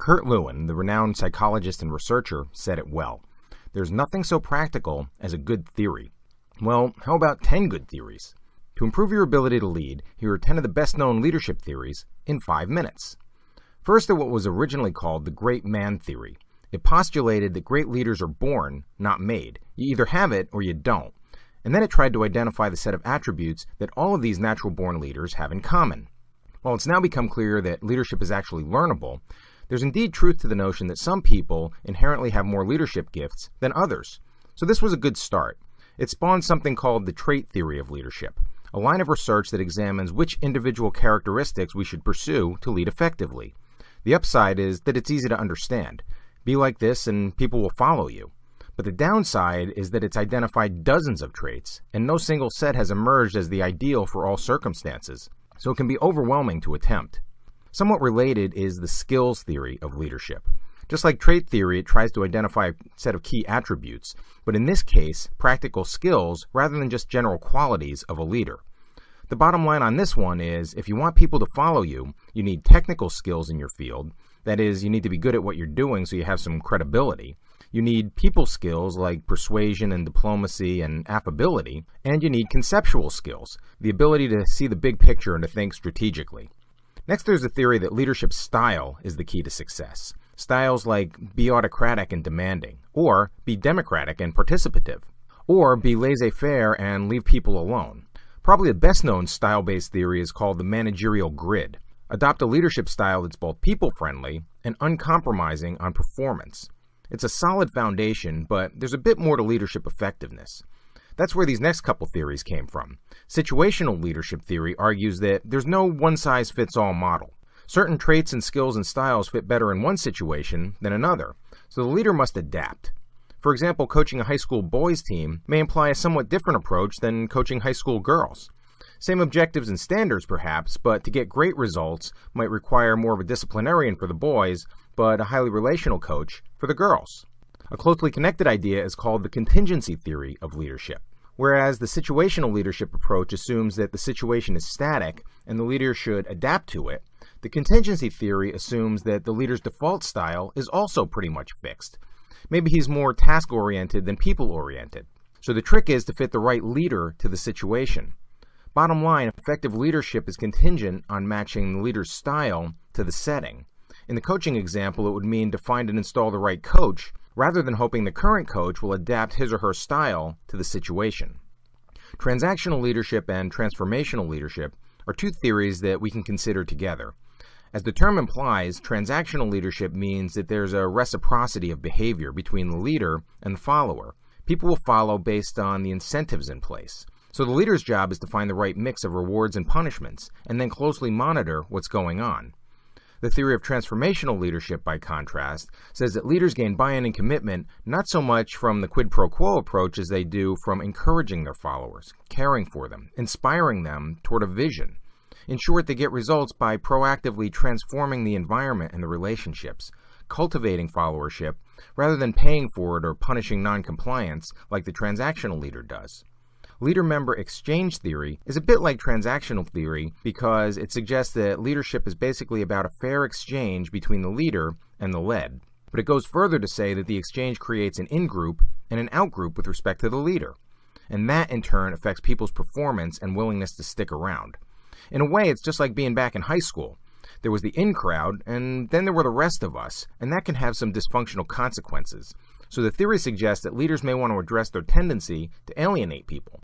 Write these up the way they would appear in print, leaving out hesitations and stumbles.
Kurt Lewin, the renowned psychologist and researcher, said it well. There's nothing so practical as a good theory. Well, how about 10 good theories? To improve your ability to lead, here are 10 of the best-known leadership theories in 5 minutes. First are what was originally called the great man theory. It postulated that great leaders are born, not made. You either have it or you don't. And then it tried to identify the set of attributes that all of these natural-born leaders have in common. While it's now become clear that leadership is actually learnable, there's indeed truth to the notion that some people inherently have more leadership gifts than others. So this was a good start. It spawned something called the trait theory of leadership, a line of research that examines which individual characteristics we should pursue to lead effectively. The upside is that it's easy to understand. Be like this and people will follow you. But the downside is that it's identified dozens of traits, and no single set has emerged as the ideal for all circumstances, so it can be overwhelming to attempt. Somewhat related is the skills theory of leadership. Just like trait theory, it tries to identify a set of key attributes, but in this case, practical skills rather than just general qualities of a leader. The bottom line on this one is, if you want people to follow you, you need technical skills in your field. That is, you need to be good at what you're doing so you have some credibility. You need people skills like persuasion and diplomacy and affability, and you need conceptual skills, the ability to see the big picture and to think strategically. Next, there's the theory that leadership style is the key to success. Styles like be autocratic and demanding, or be democratic and participative, or be laissez-faire and leave people alone. Probably the best-known style-based theory is called the managerial grid. Adopt a leadership style that's both people-friendly and uncompromising on performance. It's a solid foundation, but there's a bit more to leadership effectiveness. That's where these next couple theories came from. Situational leadership theory argues that there's no one-size-fits-all model. Certain traits and skills and styles fit better in one situation than another, so the leader must adapt. For example, coaching a high school boys team may imply a somewhat different approach than coaching high school girls. Same objectives and standards perhaps, but to get great results might require more of a disciplinarian for the boys, but a highly relational coach for the girls. A closely connected idea is called the contingency theory of leadership. Whereas the situational leadership approach assumes that the situation is static and the leader should adapt to it, the contingency theory assumes that the leader's default style is also pretty much fixed. Maybe he's more task-oriented than people-oriented. So the trick is to fit the right leader to the situation. Bottom line, effective leadership is contingent on matching the leader's style to the setting. In the coaching example, it would mean to find and install the right coach, rather than hoping the current coach will adapt his or her style to the situation. Transactional leadership and transformational leadership are two theories that we can consider together. As the term implies, transactional leadership means that there's a reciprocity of behavior between the leader and the follower. People will follow based on the incentives in place. So the leader's job is to find the right mix of rewards and punishments, and then closely monitor what's going on. The theory of transformational leadership, by contrast, says that leaders gain buy-in and commitment not so much from the quid pro quo approach as they do from encouraging their followers, caring for them, inspiring them toward a vision. In short, they get results by proactively transforming the environment and the relationships, cultivating followership, rather than paying for it or punishing non-compliance like the transactional leader does. Leader-member exchange theory is a bit like transactional theory because it suggests that leadership is basically about a fair exchange between the leader and the led. But it goes further to say that the exchange creates an in-group and an out-group with respect to the leader. And that, in turn, affects people's performance and willingness to stick around. In a way, it's just like being back in high school. There was the in crowd, and then there were the rest of us, and that can have some dysfunctional consequences. So the theory suggests that leaders may want to address their tendency to alienate people.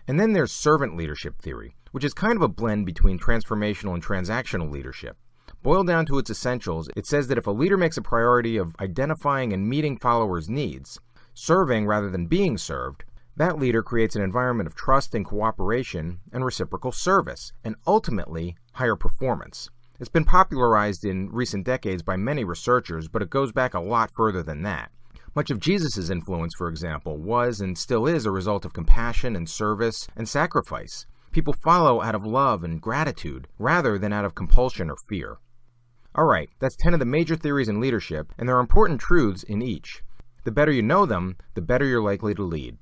And then there's servant leadership theory, which is kind of a blend between transformational and transactional leadership. Boiled down to its essentials, it says that if a leader makes a priority of identifying and meeting followers' needs, serving rather than being served, that leader creates an environment of trust and cooperation and reciprocal service, and ultimately, higher performance. It's been popularized in recent decades by many researchers, but it goes back a lot further than that. Much of Jesus' influence, for example, was and still is a result of compassion and service and sacrifice. People follow out of love and gratitude rather than out of compulsion or fear. Alright, that's 10 of the major theories in leadership, and there are important truths in each. The better you know them, the better you're likely to lead.